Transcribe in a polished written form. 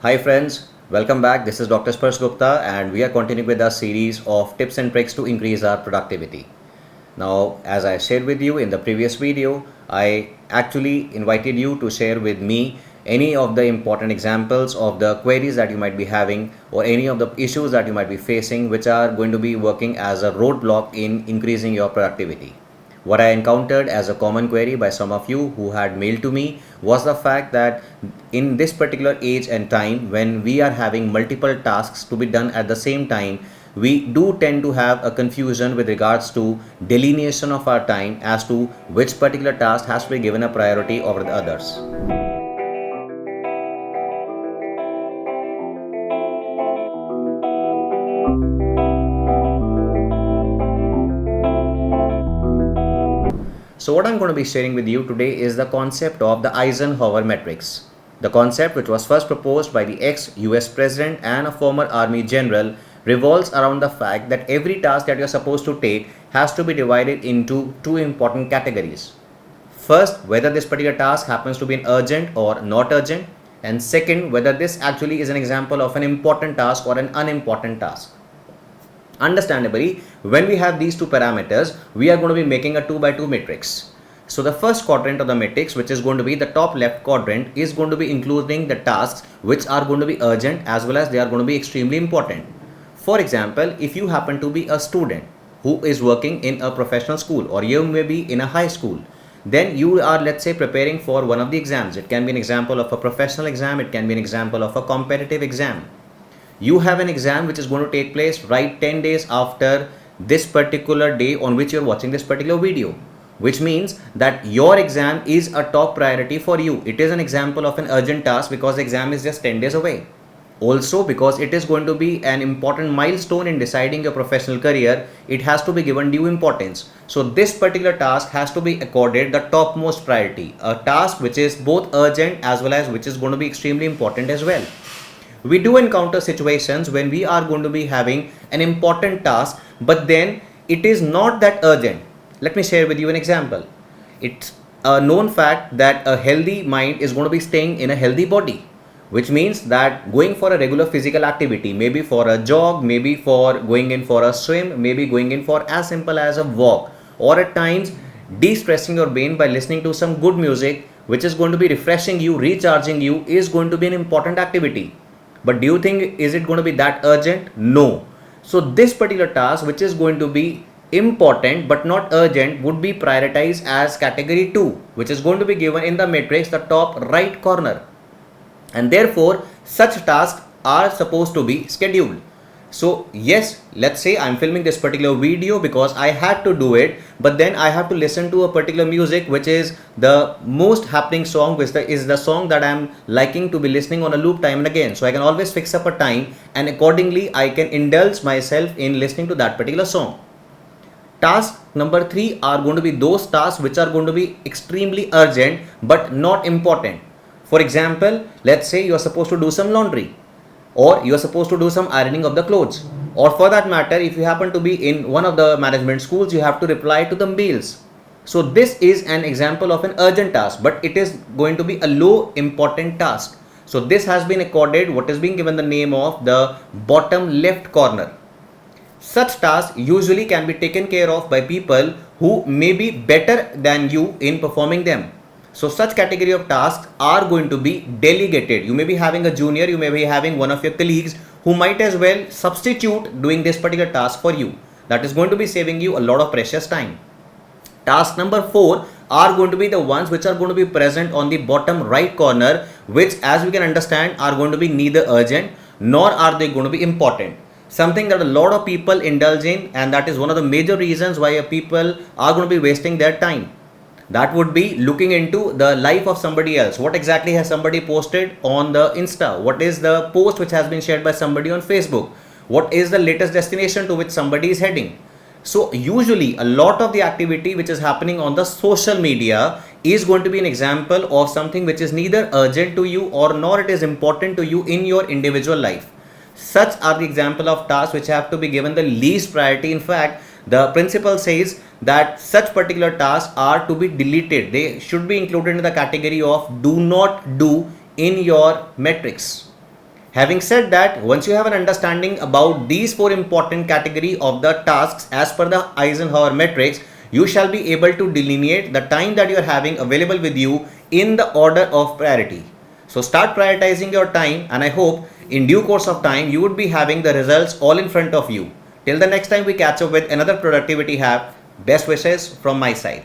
Hi friends, welcome back. This is Dr. Spurs Gupta and we are continuing with our series of tips and tricks to increase our productivity. Now, as I shared with you in the previous video, I actually invited you to share with me any of the important examples of the queries that you might be having or any of the issues that you might be facing which are going to be working as a roadblock in increasing your productivity. What I encountered as a common query by some of you who had mailed to me was the fact that in this particular age and time, when we are having multiple tasks to be done at the same time, we do tend to have a confusion with regards to delineation of our time as to which particular task has to be given a priority over the others. So what I'm going to be sharing with you today is the concept of the Eisenhower matrix. The concept, which was first proposed by the ex-US president and a former army general, revolves around the fact that every task that you're supposed to take has to be divided into two important categories. First, whether this particular task happens to be an urgent or not urgent, and second, whether this actually is an example of an important task or an unimportant task. Understandably, when we have these two parameters, we are going to be making a 2 by 2 matrix. So the first quadrant of the matrix, which is going to be the top left quadrant, is going to be including the tasks which are going to be urgent as well as they are going to be extremely important. For example, if you happen to be a student who is working in a professional school or you may be in a high school, then you are, let's say, preparing for one of the exams. It can be an example of a professional exam, it can be an example of a competitive exam. You have an exam which is going to take place right 10 days after this particular day on which you're watching this particular video, which means that your exam is a top priority for you. It is an example of an urgent task because the exam is just 10 days away. Also, because it is going to be an important milestone in deciding your professional career, it has to be given due importance. So this particular task has to be accorded the topmost priority, a task which is both urgent as well as which is going to be extremely important as well. We do encounter situations when we are going to be having an important task, but then it is not that urgent. Let me share with you an example. It's a known fact that a healthy mind is going to be staying in a healthy body, which means that going for a regular physical activity, maybe for a jog, maybe for going in for a swim, maybe going in for as simple as a walk, or at times de-stressing your brain by listening to some good music, which is going to be refreshing you, recharging you, is going to be an important activity. But do you think is it going to be that urgent? No. So this particular task, which is going to be important but not urgent, would be prioritized as category 2, which is going to be given in the matrix the top right corner, and therefore such tasks are supposed to be scheduled. So yes, let's say I'm filming this particular video because I had to do it, but then I have to listen to a particular music which is the most happening song, which is the song that I'm liking to be listening on a loop time and again. So I can always fix up a time and accordingly I can indulge myself in listening to that particular song. Task number 3 are going to be those tasks which are going to be extremely urgent but not important. For example, let's say you are supposed to do some laundry, or you are supposed to do some ironing of the clothes, or for that matter, if you happen to be in one of the management schools, you have to reply to the mails. So this is an example of an urgent task, but it is going to be a low important task. So this has been accorded what is being given the name of the bottom left corner. Such tasks usually can be taken care of by people who may be better than you in performing them. So such category of tasks are going to be delegated. You may be having a junior, you may be having one of your colleagues who might as well substitute doing this particular task for you. That is going to be saving you a lot of precious time. Task number 4 are going to be the ones which are going to be present on the bottom right corner, which as we can understand are going to be neither urgent nor are they going to be important. Something that a lot of people indulge in, and that is one of the major reasons why people are going to be wasting their time. That would be looking into the life of somebody else. What exactly has somebody posted on the Insta? What is the post which has been shared by somebody on Facebook? What is the latest destination to which somebody is heading? So usually a lot of the activity which is happening on the social media is going to be an example of something which is neither urgent to you or nor it is important to you in your individual life. Such are the example of tasks which have to be given the least priority. In fact, the principle says that such particular tasks are to be deleted. They should be included in the category of do not do in your matrix. Having said that, once you have an understanding about these four important category of the tasks as per the Eisenhower matrix, you shall be able to delineate the time that you are having available with you in the order of priority. So start prioritizing your time, and I hope in due course of time you would be having the results all in front of you. Till the next time we catch up with another productivity hack, best wishes from my side.